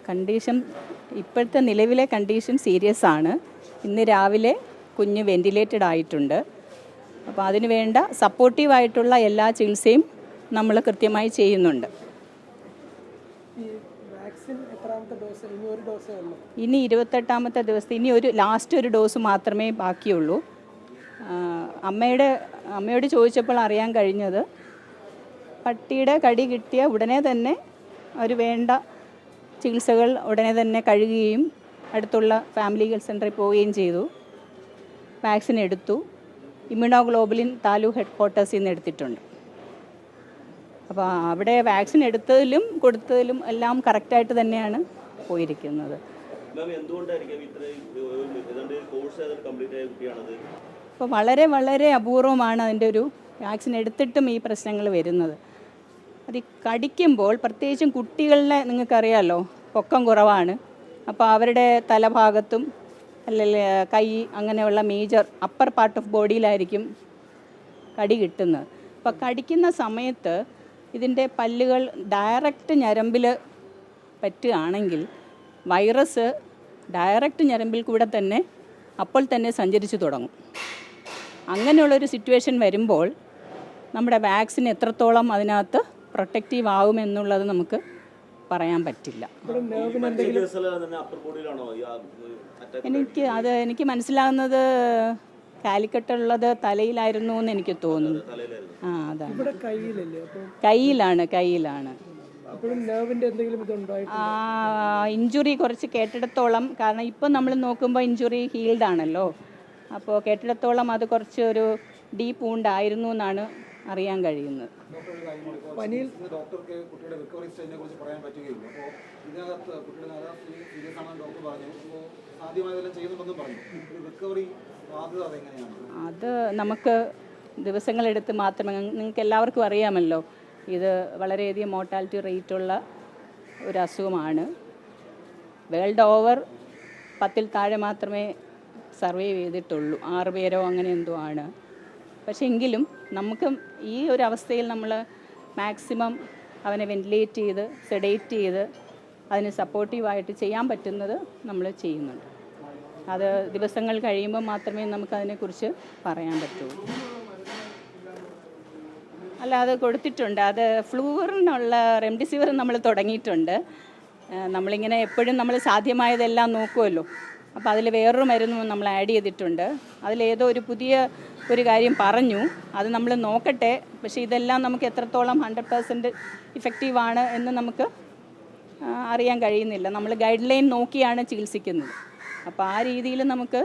Condition ഇപ്പോഴത്തെ നിലവിലെ condition serious ആണ്. ഇന്ന് രാവിലെ കുഞ്ഞ് വെന്റിലേറ്റഡ് ആയിട്ടുണ്ട്. അപ്പോൾ അതിന് വേണ്ട സപ്പോർട്ടീവായിട്ടുള്ള എല്ലാ ചികിത്സയും നമ്മൾ കൃത്യമായി ചെയ്യുന്നുണ്ട്. ഇനി 28ാമത്തെ ദിവസത്തെ ഇനി ലാസ്റ്റ് ഒരു ഡോസ് മാത്രമേ ബാക്കിയുള്ളൂ. അമ്മയോട് ചോദിച്ചപ്പോൾ അറിയാൻ കഴിഞ്ഞത് പട്ടിയുടെ കടി കിട്ടിയ ഉടനെ തന്നെ അവർ വേണ്ട ചികിത്സകൾ ഉടനെ തന്നെ കഴുകുകയും അടുത്തുള്ള ഫാമിലി ഹെൽത്ത് സെൻ്ററിൽ പോവുകയും ചെയ്തു. വാക്സിൻ എടുത്തു. ഇമ്മ്യൂണോഗ്ലോബുലിൻ താലൂക്ക് ഹെഡ് ക്വാർട്ടേഴ്സിൽ നിന്ന് എടുത്തിട്ടുണ്ട്. അപ്പോൾ അവിടെ വാക്സിൻ എടുത്തതിലും കൊടുത്തതിലും എല്ലാം കറക്റ്റായിട്ട് തന്നെയാണ് പോയിരിക്കുന്നത്. അപ്പോൾ വളരെ വളരെ അപൂർവമാണ് അതിൻ്റെ ഒരു വാക്സിൻ എടുത്തിട്ടും ഈ പ്രശ്നങ്ങൾ വരുന്നത്. അത് കടിക്കുമ്പോൾ പ്രത്യേകിച്ചും കുട്ടികളിലെ നിങ്ങൾക്കറിയാമല്ലോ പൊക്കം കുറവാണ്. അപ്പോൾ അവരുടെ തലഭാഗത്തും അല്ലെങ്കിൽ കൈ അങ്ങനെയുള്ള മേജർ അപ്പർ പാർട്ട് ഓഫ് ബോഡിയിലായിരിക്കും കടി കിട്ടുന്നത്. അപ്പോൾ കടിക്കുന്ന സമയത്ത് ഇതിൻ്റെ പല്ലുകൾ ഡയറക്റ്റ് ഞരമ്പിൽ പറ്റുകയാണെങ്കിൽ വൈറസ് ഡയറക്റ്റ് ഞരമ്പിൽ കൂടെ തന്നെ അപ്പോൾ തന്നെ സഞ്ചരിച്ചു തുടങ്ങും. അങ്ങനെയുള്ളൊരു സിറ്റുവേഷൻ വരുമ്പോൾ നമ്മുടെ വാക്സിൻ എത്രത്തോളം അതിനകത്ത് പ്രൊട്ടക്റ്റീവ് ആകുമെന്നുള്ളത് നമുക്ക് പറയാൻ പറ്റില്ല. എനിക്ക് മനസ്സിലാകുന്നത് കാലിക്കട്ടുള്ളത് തലയിലായിരുന്നു എന്ന് എനിക്ക് തോന്നുന്നു. അതാണ് കയ്യിലാണ്. ഇഞ്ചുറി കുറച്ച് കേട്ടിടത്തോളം, കാരണം ഇപ്പം നമ്മൾ നോക്കുമ്പോൾ ഇഞ്ചുറി ഹീൽഡ് ആണല്ലോ. അപ്പോൾ കേട്ടിടത്തോളം അത് കുറച്ച് ഒരു ഡീപ്പ് വൂണ്ടായിരുന്നു എന്നാണ് അറിയാൻ കഴിയുന്നത്. അത് നമുക്ക് ദിവസങ്ങളെടുത്ത് മാത്രമേ, നിങ്ങൾക്ക് എല്ലാവർക്കും അറിയാമല്ലോ ഇത് വളരെയധികം മോർട്ടാലിറ്റി റേറ്റുള്ള ഒരു അസുഖമാണ്. വേൾഡ് ഓവർ 10ൽ താഴെ മാത്രമേ സർവൈവ് ചെയ്തിട്ടുള്ളൂ. 6 പേരോ അങ്ങനെ എന്തോ ആണ്. പക്ഷേ എങ്കിലും നമുക്ക് ഈ ഒരു അവസ്ഥയിൽ നമ്മൾ മാക്സിമം അവനെ വെന്റിലേറ്റ് ചെയ്ത് സെഡേറ്റ് ചെയ്ത് അതിന് സപ്പോർട്ടീവായിട്ട് ചെയ്യാൻ പറ്റുന്നത് നമ്മൾ ചെയ്യുന്നുണ്ട്. അത് ദിവസങ്ങൾ കഴിയുമ്പോൾ മാത്രമേ നമുക്കതിനെക്കുറിച്ച് പറയാൻ പറ്റുള്ളൂ. അല്ല, അത് കൊടുത്തിട്ടുണ്ട്. അത് ഫ്ലൂറിനുള്ള റെംഡിസിവിർ നമ്മൾ തുടങ്ങിയിട്ടുണ്ട്. നമ്മളിങ്ങനെ എപ്പോഴും നമ്മൾ സാധ്യമായതെല്ലാം നോക്കുമല്ലോ. അപ്പോൾ അതിൽ വേറൊരു മരുന്നും നമ്മൾ ആഡ് ചെയ്തിട്ടുണ്ട്. അതിലേതോ പുതിയ ഒരു കാര്യം പറഞ്ഞു, അത് നമ്മൾ നോക്കട്ടെ. പക്ഷേ ഇതെല്ലാം നമുക്ക് എത്രത്തോളം 100% ഇഫക്റ്റീവാണ് എന്ന് നമുക്ക് അറിയാൻ കഴിയുന്നില്ല. നമ്മൾ ഗൈഡ് ലൈൻ നോക്കിയാണ് ചികിത്സിക്കുന്നത്. അപ്പോൾ ആ രീതിയിൽ നമുക്ക്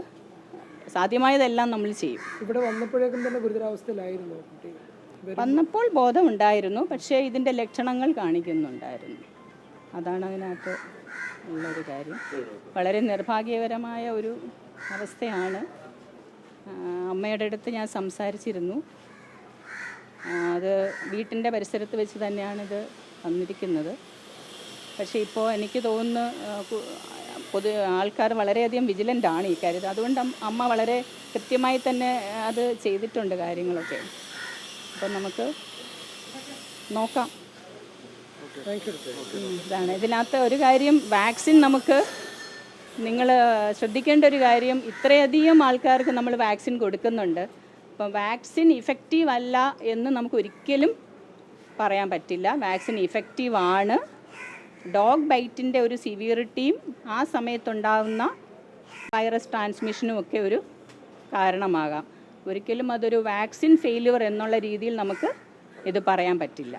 സാധ്യമായതെല്ലാം നമ്മൾ ചെയ്യും. ഇവിടെ വന്നപ്പോഴേക്കും തന്നെ ഗുരുതരാവസ്ഥയിലായിരുന്നു. വന്നപ്പോൾ ബോധമുണ്ടായിരുന്നു, പക്ഷേ ഇതിൻ്റെ ലക്ഷണങ്ങൾ കാണിക്കുന്നുണ്ടായിരുന്നു. അതാണ് അതിനകത്ത് ഉള്ളൊരു കാര്യം. വളരെ നിർഭാഗ്യകരമായ ഒരു അവസ്ഥയാണ്. അമ്മയുടെ അടുത്ത് ഞാൻ സംസാരിച്ചിരുന്നു. അത് വീട്ടിൻ്റെ പരിസരത്ത് വെച്ച് തന്നെയാണിത് വന്നിരിക്കുന്നത്. പക്ഷേ ഇപ്പോൾ എനിക്ക് തോന്നുന്നു ആൾക്കാർ വളരെയധികം വിജിലൻ്റ് ആണ് ഈ കാര്യത്തിൽ. അതുകൊണ്ട് അമ്മ വളരെ കൃത്യമായി തന്നെ അത് ചെയ്തിട്ടുണ്ട് കാര്യങ്ങളൊക്കെ. അപ്പം നമുക്ക് നോക്കാം. ഇതാണ് ഇതിനകത്ത് ഒരു കാര്യം. വാക്സിൻ നമുക്ക് നിങ്ങൾ ശ്രദ്ധിക്കേണ്ട ഒരു കാര്യം, ഇത്രയധികം ആൾക്കാർക്ക് നമ്മൾ വാക്സിൻ കൊടുക്കുന്നുണ്ട്. അപ്പം വാക്സിൻ ഇഫക്റ്റീവ് അല്ല എന്ന് നമുക്ക് ഒരിക്കലും പറയാൻ പറ്റില്ല. വാക്സിൻ ഇഫക്റ്റീവ് ആണ്. ഡോഗ് ബൈറ്റിൻ്റെ ഒരു സിവിയറിറ്റിയും ആ സമയത്തുണ്ടാകുന്ന വൈറസ് ട്രാൻസ്മിഷനും ഒക്കെ ഒരു കാരണമാകാം. ഒരിക്കലും അതൊരു വാക്സിൻ ഫെയിലിയർ എന്നുള്ള രീതിയിൽ നമുക്ക് ഇത് പറയാൻ പറ്റില്ല.